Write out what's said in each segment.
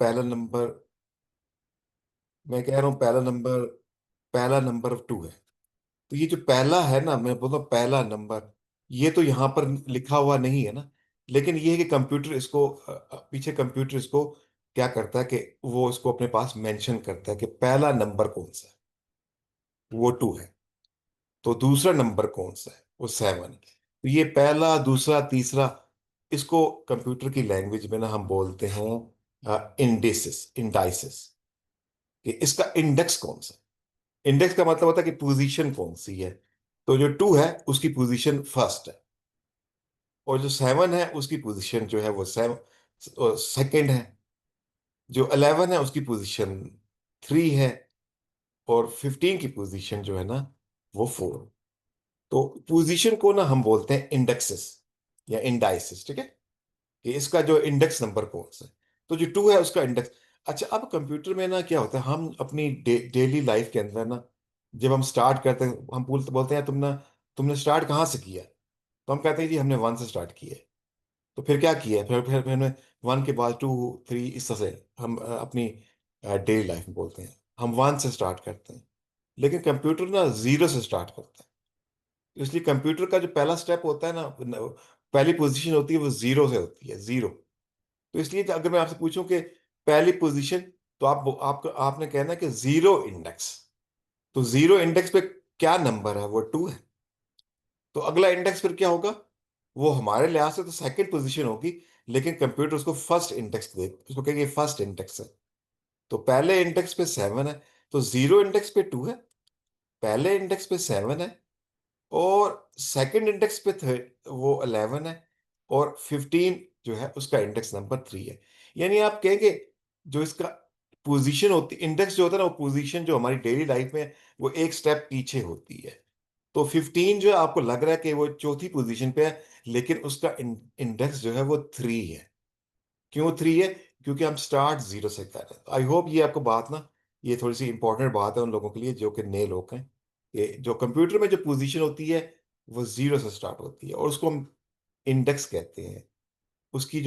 पहला नंबर, मैं कह रहा हूँ पहला नंबर 2 है। तो ये जो पहला है ना, मैं बोलता हूँ पहला नंबर, ये तो यहाँ पर लिखा हुआ नहीं है ना। लेकिन ये है कि कंप्यूटर इसको पीछे कंप्यूटर इसको क्या करता है कि वो इसको अपने पास मेंशन करता है कि पहला नंबर कौन सा है, वो 2 है। तो दूसरा नंबर कौन सा है, वो 7 है। तो ये पहला, दूसरा, तीसरा, इसको कंप्यूटर की लैंग्वेज में ना हम बोलते हैं इंडाइसिस, कि इसका इंडेक्स कौन सा है। इंडेक्स का मतलब होता है कि पोजीशन कौन सी है। तो जो 2 है उसकी पोजीशन फर्स्ट है, और जो 7 है उसकी पोजीशन जो है वो सेकंड है। जो 11 है उसकी पोजीशन 3 है, और 15 की पोजीशन जो है ना वो 4। तो पोजीशन को ना हम बोलते हैं इंडेक्सेस या इंडाइसिस, ठीक है, कि इसका जो इंडेक्स नंबर कौन सा है। तो जो 2 है उसका इंडेक्स। अच्छा, अब कंप्यूटर में ना क्या होता है, हम अपनी डेली लाइफ के अंदर ना, जब हम स्टार्ट करते हैं, हम बोलते बोलते हैं तुमने स्टार्ट कहाँ से किया। तो हम कहते हैं जी हमने 1 से स्टार्ट किया है। तो फिर क्या किया है, फिर हमने 1 के बाद 2, 3, इस तरह से हम अपनी डेली लाइफ में बोलते हैं हम 1 से स्टार्ट करते हैं। लेकिन कंप्यूटर ना 0 से स्टार्ट करता है। इसलिए कंप्यूटर का जो पहला स्टेप होता है ना, पहली पोजीशन होती है वो 0 से होती है, 0। तो इसलिए अगर मैं आपसे पूछूं कि पहली पोजीशन, तो आपने कहना है कि 0 इंडेक्स। तो 0 इंडेक्स पे क्या नंबर है, वो 2 है। तो अगला इंडेक्स फिर क्या होगा, वो हमारे लिहाज से तो सेकंड पोजीशन होगी, लेकिन कंप्यूटर उसको फर्स्ट इंडेक्स दे, उसको कहेंगे फर्स्ट इंडेक्स है। तो पहले इंडेक्स पे 7 है, तो 0 इंडेक्स पे 2 है, पहले इंडेक्स पे 7 है, और सेकंड इंडेक्स पे वो 11 है, और 15 जो है उसका इंडेक्स नंबर 3 है। यानी आप कहेंगे जो इसका पोजीशन होती, इंडेक्स जो होता है ना, वो पोजीशन जो हमारी डेली लाइफ में वो एक स्टेप पीछे होती है। तो 15 जो है आपको लग रहा है कि वो चौथी पोजीशन पे है, लेकिन उसका इंडेक्स जो है वो 3 है। क्यों 3 है, क्योंकि हम स्टार्ट 0 से कर रहे हैं। आई होप ये आपको बात ना, ये थोड़ी सी इंपॉर्टेंट बात है उन लोगों के लिए जो कि नए लोग हैं। ये जो कंप्यूटर में जो पोजीशन होती है वो 0 से स्टार्ट होती है, और उसको हम इंडेक्स कहते हैं। उसकी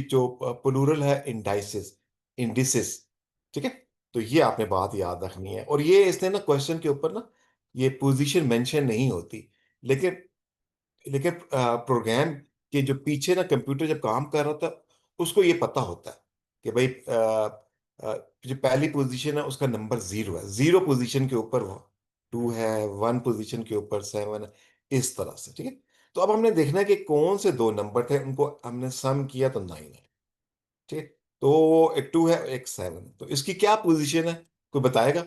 जो प्लूरल है इंडाइसिस, इंडिसिस, ठीक है। तो ये आपने बात याद रखनी है। और ये इसने ना क्वेश्चन के ऊपर ना ये पोजीशन मेंशन नहीं होती, लेकिन लेकिन प्रोग्राम के जो पीछे ना कंप्यूटर जब काम कर रहा था, उसको ये पता होता है कि भाई जो पहली पोजीशन है उसका नंबर 0 है, 0 पोजीशन के ऊपर 2 है, 1 पोजीशन के ऊपर 7 है, इस तरह से, ठीक है। तो अब हमने देखना है कि कौन से दो नंबर थे, उनको हमने सम किया तो 9 है, ठीक है। तो एक 2 है एक 7 है, तो इसकी क्या पोजीशन है, कोई बताएगा,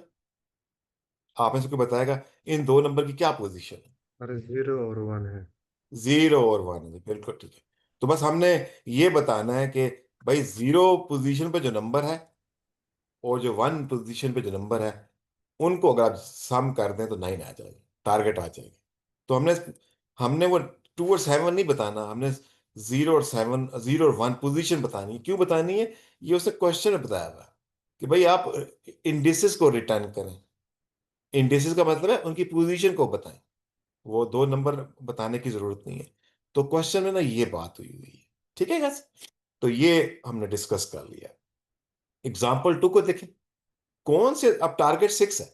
आप में से कोई बताएगा इन दो नंबर की क्या पोजीशन है। अरे 0 और 1 है। 0 और 1 है, बिल्कुल ठीक है। तो बस हमने ये बताना है कि भाई 0 पोजीशन पे जो नंबर है और जो 1 पोजीशन पे जो नंबर है, उनको अगर आप सम कर दें तो 9 आ जाएगा, टारगेट आ जाएगा। तो हमने हमने वो 2 और 7 नहीं बताना, हमने 0 और 7, 0 और 1 पोजीशन बतानी है। क्यों बतानी है, ये उसने क्वेश्चन में बताया हुआ है कि भाई आप इंडिसेस को रिटर्न करें। इंडिसेस का मतलब है उनकी पोजीशन को बताएं, वो दो नंबर बताने की जरूरत नहीं है। तो क्वेश्चन में ना ये बात हुई हुई है, ठीक है गैस। तो ये हमने डिस्कस कर लिया। एग्जाम्पल 2 को देखें। कौन से, अब टारगेट 6 है,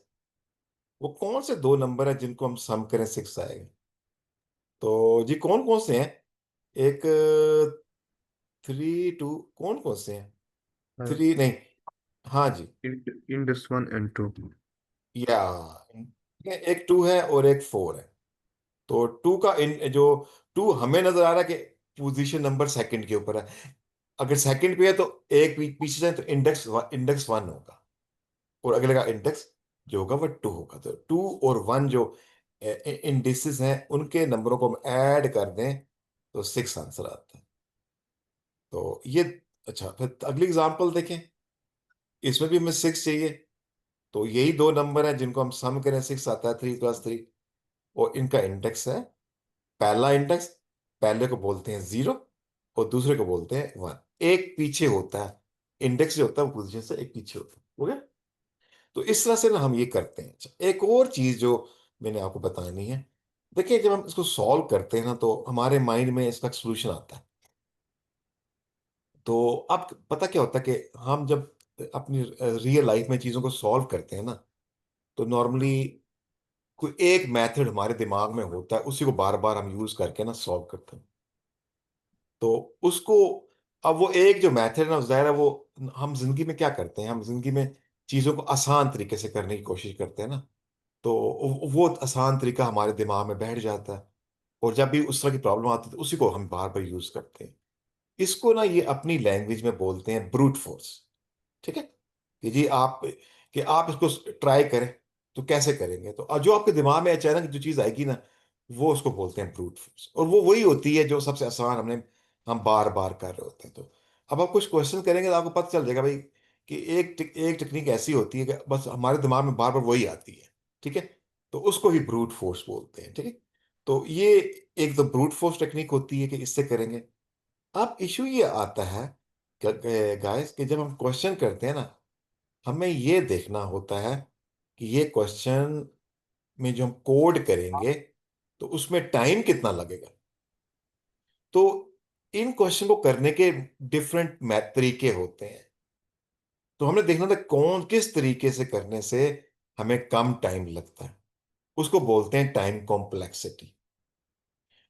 वो कौन से दो नंबर है जिनको हम सम करें 6 आएगा। तो जी कौन कौन से हैं, एक 3, 2, कौन कौन से हैं, 3 नहीं, हाँ जी, इंडस 1 एंड 2। या एक 2 है और एक 4 है। तो 2 का इन जो 2 हमें नजर आ रहा है कि पोजीशन नंबर सेकंड के ऊपर है। अगर सेकंड पे है तो एक पीछे जाए तो इंडेक्स 1 होगा, और अगले का इंडेक्स जो होगा वो 2 होगा। तो 2 और 1 जो इंडिसेस हैं उनके नंबरों को हम ऐड कर दें तो 6 आंसर आता है। तो ये, अच्छा फिर अगली एग्जांपल देखें। इसमें भी हमें 6 चाहिए। तो यही दो नंबर हैं जिनको हम सम करें 6 आता है, 3 + 3। और इनका इंडेक्स है, पहला इंडेक्स, पहले को बोलते हैं 0 और दूसरे को बोलते हैं 1। एक पीछे होता है, इंडेक्स जो होता है वो पोजीशन से एक पीछे होता है, हो गया। तो इस तरह से ना हम ये करते हैं। अच्छा, एक और चीज जो मैंने आपको बतानी है। देखिए जब हम इसको सॉल्व करते हैं ना तो हमारे माइंड में इसका सोल्यूशन आता है। तो अब पता क्या होता है कि हम जब अपनी रियल लाइफ में चीजों को सॉल्व करते हैं ना, तो नॉर्मली कोई एक मेथड हमारे दिमाग में होता है, उसी को बार बार हम यूज करके ना सॉल्व करते हैं। तो उसको, अब वो एक जो मेथड है ना, जाहिर है वो, हम जिंदगी में क्या करते हैं, हम जिंदगी में चीजों को आसान तरीके से करने की कोशिश करते हैं ना। तो वो आसान तरीका हमारे दिमाग में बैठ जाता है, और जब भी उस तरह की प्रॉब्लम आती है तो उसी को हम बार बार यूज करते हैं। इसको ना ये अपनी लैंग्वेज में बोलते हैं ब्रूट फोर्स। ठीक है, कि जी आप, कि आप इसको ट्राई करें। तो कैसे करेंगे, तो जो आपके दिमाग में अचानक जो चीज आएगी ना, वो उसको बोलते हैं ब्रूट फोर्स, और वो वही होती है जो सबसे आसान हम बार बार कर रहे होते हैं। तो अब आप कुछ क्वेश्चन करेंगे तो आपको पता चल जाएगा भाई कि एक टेक्निक ऐसी होती है कि बस हमारे दिमाग में बार बार वही आती है। ठीक है, तो उसको ही ब्रूट फोर्स बोलते हैं। ठीक है, तो ये एक तो ब्रूट फोर्स टेक्निक होती है कि इससे करेंगे। अब इशू ये आता है गाइस, कि जब हम क्वेश्चन करते हैं ना, हमें ये देखना होता है कि ये क्वेश्चन में जो हम कोड करेंगे, तो उसमें टाइम कितना लगेगा। तो इन क्वेश्चन को करने के डिफरेंट तरीके होते हैं। तो हमने देखना था कौन किस तरीके से करने से हमें कम टाइम लगता है, उसको बोलते हैं टाइम कॉम्प्लेक्सिटी।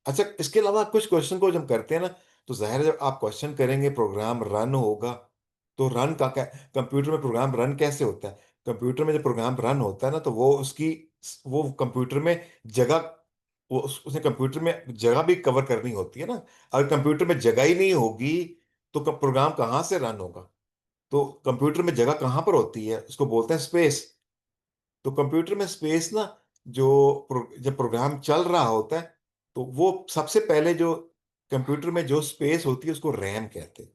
अच्छा, इसके अलावा कुछ क्वेश्चन को जब करते हैं ना, तो जाहिर है जब आप क्वेश्चन करेंगे, प्रोग्राम रन होगा। तो रन का क्या, कंप्यूटर में प्रोग्राम रन कैसे होता है, कंप्यूटर में जब प्रोग्राम रन होता है ना, तो वो कंप्यूटर में जगह, उसने कंप्यूटर में जगह भी कवर करनी होती है ना। अगर कंप्यूटर में जगह ही नहीं होगी, तो प्रोग्राम कहाँ से रन होगा। तो कंप्यूटर में जगह कहाँ पर होती है, उसको बोलते हैं स्पेस। तो कंप्यूटर में स्पेस ना, जब प्रोग्राम चल रहा होता है, तो वो सबसे पहले जो कंप्यूटर में जो स्पेस होती है उसको रैम कहते हैं।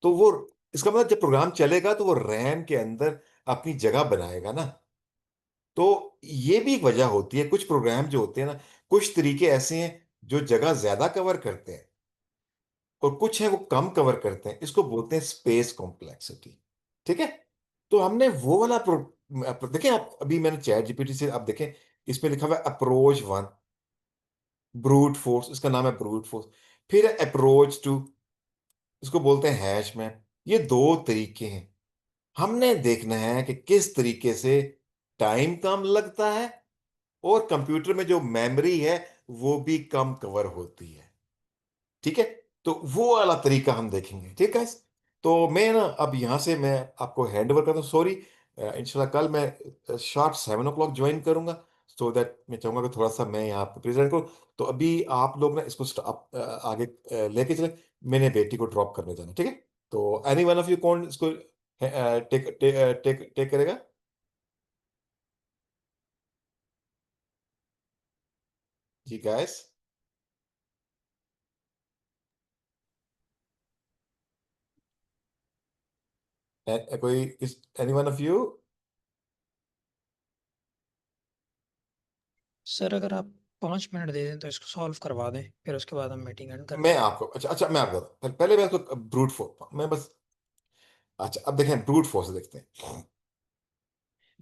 तो वो, इसका मतलब जब प्रोग्राम चलेगा तो वो रैम के अंदर अपनी जगह बनाएगा ना। तो ये भी एक वजह होती है, कुछ प्रोग्राम जो होते हैं ना, कुछ तरीके ऐसे हैं जो जगह ज्यादा कवर करते हैं, और कुछ है वो कम कवर करते हैं, इसको बोलते हैं स्पेस कॉम्प्लेक्सिटी। ठीक है, तो हमने वो वाला देखें आप, अभी मैंने चैट जीपीटी से आप देखें, इसमें लिखा हुआ है अप्रोच वन, ब्रूट फोर्स, इसका नाम है ब्रूट फोर्स। फिर अप्रोच टू, इसको बोलते हैं हैश मैप। ये दो तरीके हैं। हमने देखना है कि किस तरीके से टाइम कम लगता है, और कंप्यूटर में जो मेमोरी है वो भी कम कवर होती है। ठीक है, तो वो वाला तरीका हम देखेंगे। ठीक है, तो मैं ना अब यहाँ से मैं आपको हैंड ओवर करता हूँ, सॉरी। इंशाल्लाह कल मैं शार्प 7 o'clock ज्वाइन करूंगा। सो दैट मैं चाहूंगा कि थोड़ा सा मैं यहाँ पे प्रेजेंट करूँ। तो अभी आप लोग ना इसको आगे लेके चले, मैंने बेटी को ड्रॉप करने जाना। ठीक है, तो एनी वन ऑफ यू कौन इसको टेक टेक टेक टेक करेगा। जी गाइस, कोई इस, any one of you. Sir अगर आप 5 मिनट दे दें तो इसको सॉल्व करवा दें, फिर उसके बाद हम मीटिंग एंड कर मैं देंगे। आपको, अच्छा अच्छा, मैं आपको पहले मैं आपको ब्रूट फोर्स, मैं बस, अच्छा अब देखें ब्रूट फोर्स देखते हैं।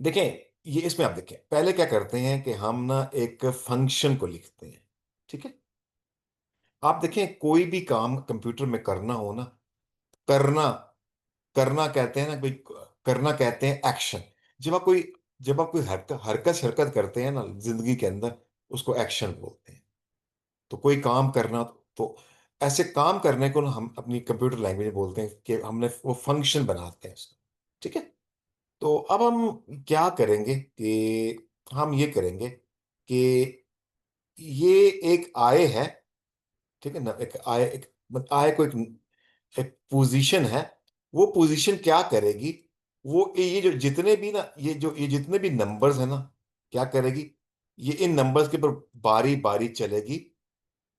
देखें, ये इसमें आप देखें, पहले क्या करते हैं कि हम ना एक फंक्शन को लिखते हैं। ठीक है, आप देखें कोई भी काम कंप्यूटर में करना हो ना, करना, करना कहते हैं ना भाई, करना कहते हैं एक्शन। जब आप कोई जब आप कोई हरकत हरकत हरकत करते हैं ना जिंदगी के अंदर, उसको एक्शन बोलते हैं। तो कोई काम करना, तो ऐसे काम करने को ना हम अपनी कंप्यूटर लैंग्वेज में बोलते हैं कि हमने वो फंक्शन बनाते हैं उसको। ठीक है, तो अब हम क्या करेंगे कि हम ये करेंगे कि ये एक आय है। ठीक है ना, एक आय, आय को एक पोजीशन है। वो पोजीशन क्या करेगी, वो ये जो जितने भी ना, ये जितने भी नंबर्स है ना, क्या करेगी, ये इन नंबर्स के ऊपर बारी बारी चलेगी,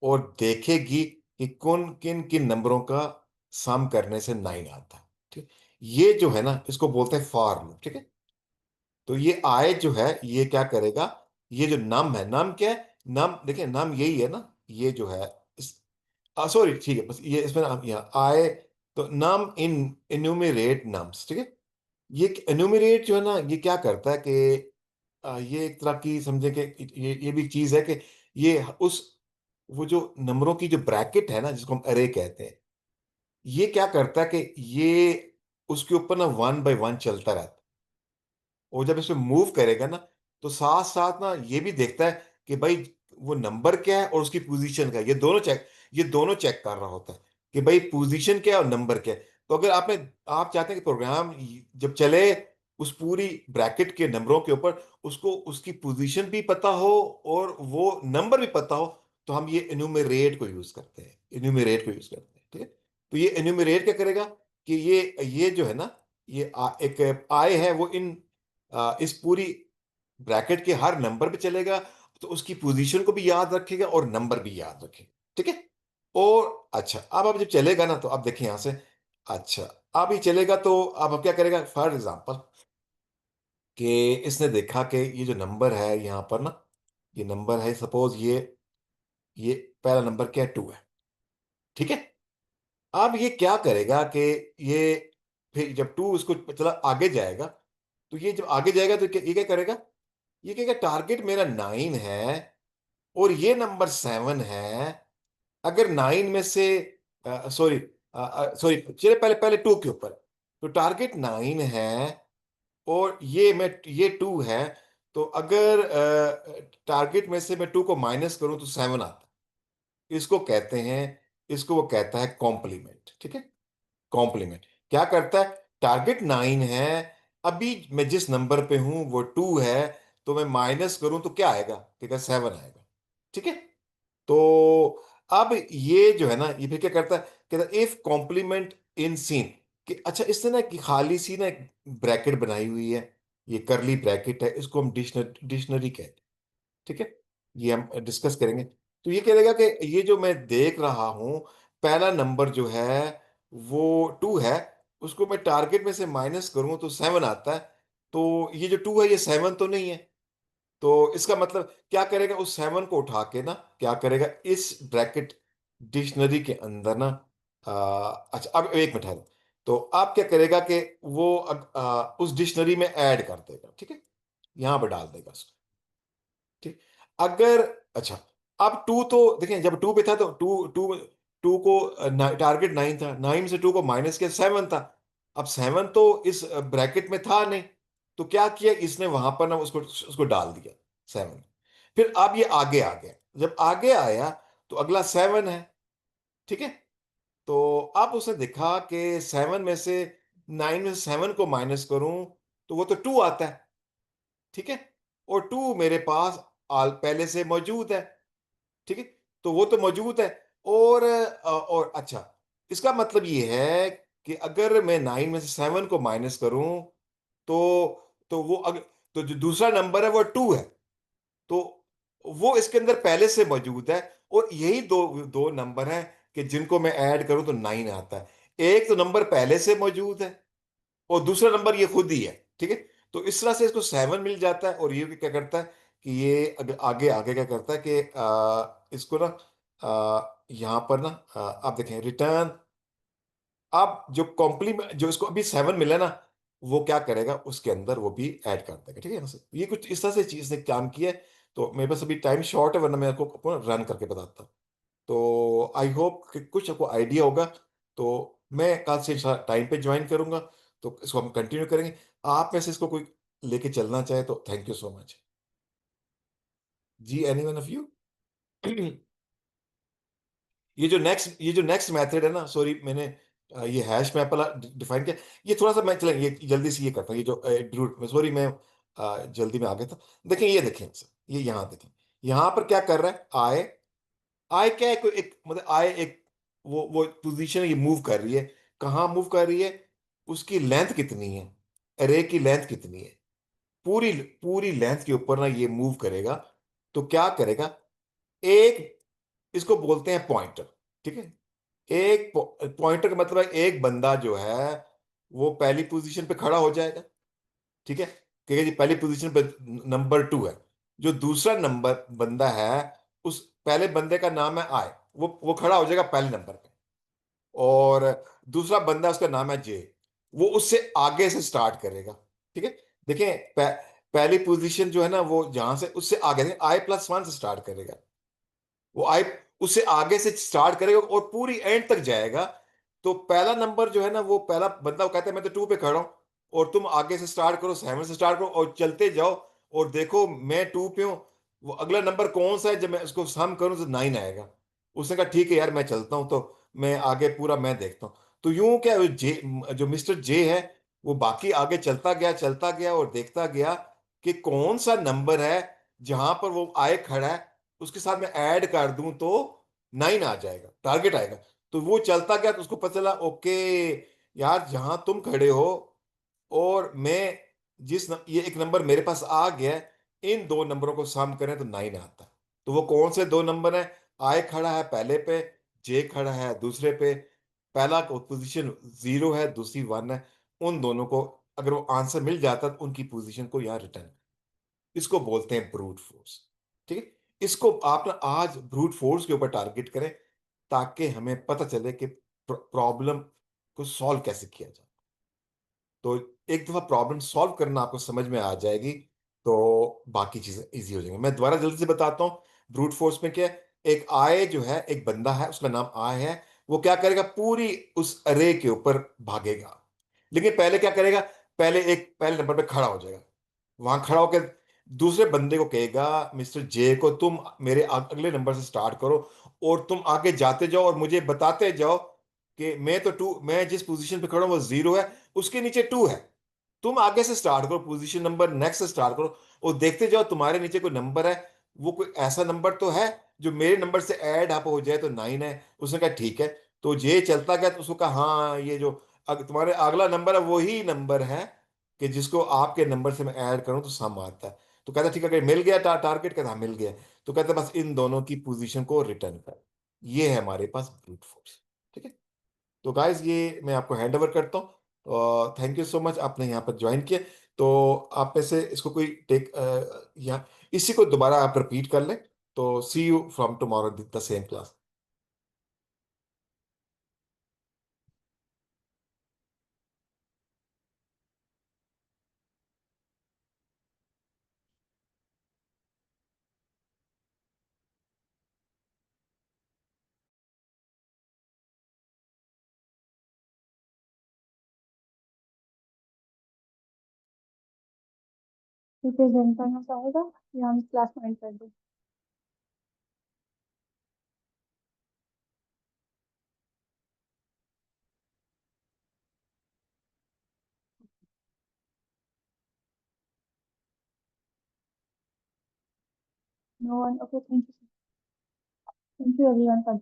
और देखेगी कि कौन किन किन नंबरों का सम करने से 9 आता है। ठीक, ये जो है ना, इसको बोलते हैं फॉर लूप। ठीक है, तो ये आय जो है ये क्या करेगा, ये जो नम है, नम क्या है, नम देखिए, नम यही है ना, ये जो है इस, सॉरी ठीक है, बस ये इसमें नाम यहाँ आय। तो नम इन इन्यूमरेट नम्स। ठीक है, ये इन्यूमरेट जो है ना, ये क्या करता है कि ये एक तरह की समझे कि ये भी चीज है कि ये उस, वो जो नंबरों की जो ब्रैकेट है ना, जिसको हम अरे कहते हैं, ये क्या करता है कि ये उसके ऊपर ना 1 बाय 1 चलता रहता है। और जब इसमें मूव करेगा ना, तो साथ साथ ना ये भी देखता है कि भाई वो नंबर क्या है और उसकी पोजीशन क्या है, ये दोनों चेक कर रहा होता है कि भाई पोजीशन क्या है और नंबर क्या है। तो अगर आप चाहते हैं कि प्रोग्राम जब चले उस पूरी ब्रैकेट के नंबरों के ऊपर उसको उसकी पोजीशन भी पता हो और वो नंबर भी पता हो, तो हम ये इन्यूमरेट को यूज करते हैं, ठीक है। तो ये इन्यूमरेट क्या करेगा कि ये जो है ना, एक आय है वो इस पूरी ब्रैकेट के हर नंबर पे चलेगा, तो उसकी पोजीशन को भी याद रखेगा और नंबर भी याद रखेगा, ठीक है। और अच्छा, अब जब चलेगा ना, तो आप देखिए यहां से। अच्छा, अब ये चलेगा तो अब क्या करेगा, फॉर एग्जांपल कि इसने देखा कि ये जो नंबर है यहां पर ना, ये नंबर है, सपोज ये पहला नंबर क्या है, 2 है, ठीक है। अब ये क्या करेगा कि ये फिर जब 2 उसको चला आगे जाएगा, तो ये जब आगे जाएगा तो ये क्या करेगा, ये कहेगा टारगेट मेरा 9 है और ये नंबर 7 है। अगर 9 में से सॉरी सॉरी चलिए पहले पहले 2 के ऊपर, तो टारगेट 9 है और ये 2 है। तो अगर टारगेट में से मैं 2 को माइनस करूं तो 7 आता है। इसको वो कहता है कॉम्प्लीमेंट, ठीक है। कॉम्प्लीमेंट क्या करता है, टारगेट 9 है, अभी मैं जिस नंबर पे हूं वो 2 है, तो मैं माइनस करूं तो क्या आएगा, ठीक है, 7 आएगा, ठीक है। तो अब ये जो है ना, ये फिर क्या करता है, कहता है इफ कॉम्प्लीमेंट इन सीन, कि अच्छा इसने ना कि खाली सी ना एक ब्रैकेट बनाई हुई है, ये करली ब्रैकेट है, इसको हम डिक्शनरी कहते हैं, ठीक है। ये हम डिस्कस करेंगे। तो ये कह देगा कि ये जो मैं देख रहा हूं, पहला नंबर जो है वो 2 है, उसको मैं टारगेट में से माइनस करूं तो 7 आता है। तो ये जो 2 है ये 7 तो नहीं है। तो इसका मतलब क्या करेगा, उस 7 को उठा के ना क्या करेगा, इस ब्रैकेट डिक्शनरी के अंदर ना, अच्छा अब एक मिनट ठहरो। तो आप क्या करेगा कि वो उस डिक्शनरी में ऐड कर देगा, ठीक है, यहां पर डाल देगा उसको, ठीक। अगर अच्छा, अब 2 तो देखिए जब 2 पे था तो टू टू टू को टारगेट 9 था, 9 से 2 को माइनस किया 7 था। अब 7 तो इस ब्रैकेट में था नहीं, तो क्या किया इसने वहां पर ना उसको उसको डाल दिया 7। फिर अब ये आगे आ गया, जब आगे आया तो अगला 7 है, ठीक है। तो अब उसने देखा कि 7 में से 9 में से 7 को माइनस करूं तो वो तो 2 आता है, ठीक है। और 2 मेरे पास आल पहले से मौजूद है, ठीक है। तो वो तो मौजूद है। और अच्छा, इसका मतलब ये है कि अगर मैं 9 में से 7 को माइनस करूं तो वो तो जो दूसरा नंबर है वो 2 है, तो वो इसके अंदर पहले से मौजूद है। और यही दो दो नंबर हैं कि जिनको मैं ऐड करूं तो 9 आता है। एक तो नंबर पहले से मौजूद है और दूसरा नंबर ये खुद ही है, ठीक है। तो इस तरह से इसको 7 मिल जाता है। और ये भी क्या करता है कि ये आगे आगे क्या करता है कि इसको ना यहाँ पर ना आप देखें रिटर्न। अब जो कॉम्प्लीमेंट जो इसको अभी 7 मिला ना, वो क्या करेगा उसके अंदर वो भी ऐड कर देगा, ठीक है। यहाँ से ये कुछ इस तरह से चीज ने काम किया है। तो मेरे पास अभी टाइम शॉर्ट है, वरना मैं आपको रन करके बताता। तो आई होप कि कुछ आपको आइडिया होगा। तो मैं कल से टाइम पे ज्वाइन करूंगा, तो इसको हम कंटिन्यू करेंगे। आप में से इसको कोई लेके चलना चाहे तो थैंक यू सो मच। जी, एनी वन ऑफ यू? ये जो नेक्स्ट मेथड है ना, सॉरी मैंने ये हैश मैप वाला डिफाइन किया। ये थोड़ा सा मैं चलें ये जल्दी से ये करता हूँ, ये जो ड्रूट में, सॉरी मैं जल्दी में आ गया था। देखें, ये देखें, ये यहाँ देखें, यहाँ पर क्या कर रहा है, आए आय क्या है, कोई एक मतलब आय एक वो पोजीशन ये मूव कर रही है। कहाँ मूव कर रही है, उसकी लेंथ कितनी है, एरे की लेंथ कितनी है, पूरी पूरी लेंथ के ऊपर ना ये मूव करेगा। तो क्या करेगा, एक इसको बोलते हैं पॉइंटर, ठीक है। एक पॉइंटर का मतलब है एक बंदा जो है वो पहली पोजीशन पे खड़ा हो जाएगा, ठीक है। कहेगा जी पहली पोजीशन पे नंबर 2 है। जो दूसरा नंबर बंदा है, उस पहले बंदे का नाम है आय, वो खड़ा हो जाएगा पहले नंबर पे। और दूसरा बंदा उसका नाम है जे, वो उससे आगे से स्टार्ट करेगा, ठीक है। देखें पहली पोजीशन जो है ना वो जहां से उससे आगे I+1 से स्टार्ट करेगा। वो आई उससे आगे से स्टार्ट करेगा और पूरी एंड तक जाएगा। तो पहला नंबर जो है ना, वो पहला बंदा वो कहता है मैं तो 2 पे खड़ा हूं, और तुम आगे से स्टार्ट करो, 7 से स्टार्ट करो और चलते जाओ, और देखो मैं 2 पे हूँ, वो अगला नंबर कौन सा है, जब मैं उसको सम करूं तो 9 आएगा। उसने कहा ठीक है यार मैं चलता हूँ, तो मैं आगे पूरा मैं देखता हूँ। तो यूं क्या जो मिस्टर जे है, वो बाकी आगे चलता गया और देखता गया कि कौन सा नंबर है जहां पर वो आए खड़ा है, उसके साथ मैं ऐड कर दूं तो 9 आ जाएगा, टारगेट आएगा। तो वो चलता गया तो उसको पता चला ओके यार, जहां तुम खड़े हो और मैं ये एक नंबर मेरे पास आ गया है, इन दो नंबरों को सम करें तो 9 आता है। तो वो कौन से दो नंबर है? आई खड़ा है पहले पे, जे खड़ा है दूसरे पे, पहला पोजीशन 0 है, दूसरी 1 है। उन दोनों को अगर वो आंसर मिल जाता तो उनकी पोजीशन को यहाँ रिटर्न, इसको बोलते हैं ब्रूट फोर्स। ठीक है, इसको आप ना आज ब्रूट फोर्स के ऊपर टारगेट करें, ताकि हमें पता चले कि प्रॉब्लम को सॉल्व कैसे किया जाए। तो एक दफा प्रॉब्लम सॉल्व करना आपको समझ में आ जाएगी, तो बाकी चीजें इजी हो जाएंगी। मैं दोबारा जल्दी से बताता हूँ। ब्रूट फोर्स में क्या है? एक आय जो है, एक बंदा है, उसका नाम आय है, वो क्या करेगा, पूरी उस अरे के ऊपर भागेगा। लेकिन पहले क्या करेगा, पहले नंबर पे खड़ा हो जाएगा। वहां खड़ा होकर दूसरे बंदे को कहेगा, मिस्टर जे को, तुम मेरे अगले नंबर से स्टार्ट करो, और तुम आगे जाते जाओ और मुझे बताते जाओ कि मैं जिस पोजीशन पे खड़ा हूं वो 0 है, उसके नीचे 2 है। तुम आगे से स्टार्ट करो, पोजीशन नंबर नेक्स्ट से स्टार्ट करो, और देखते जाओ तुम्हारे नीचे कोई नंबर है, वो कोई ऐसा नंबर तो है जो मेरे नंबर से ऐड अप हो जाए तो 9 है। उसने कहा ठीक है। तो ये चलता गया तो उसको कहा हाँ, ये जो तुम्हारे अगला नंबर है वही नंबर है कि जिसको आपके नंबर से मैं ऐड करूं तो सम आता है। तो कहता ठीक है, अगर मिल गया टारगेट, कहता हाँ मिल गया। तो कहता बस इन दोनों की पोजीशन को रिटर्न कर। ये है हमारे पास ब्रूट फोर्स। ठीक है, तो गाइस ये मैं आपको हैंड ओवर करता हूँ। थैंक यू सो मच, आपने यहाँ पर ज्वाइन किया। तो आप में से इसको कोई टेक या इसी को दोबारा आप रिपीट कर लें। तो see you from tomorrow the same class. Represent करना चाहेगा या हम क्लास में कर दें? No one, okay, thank you everyone for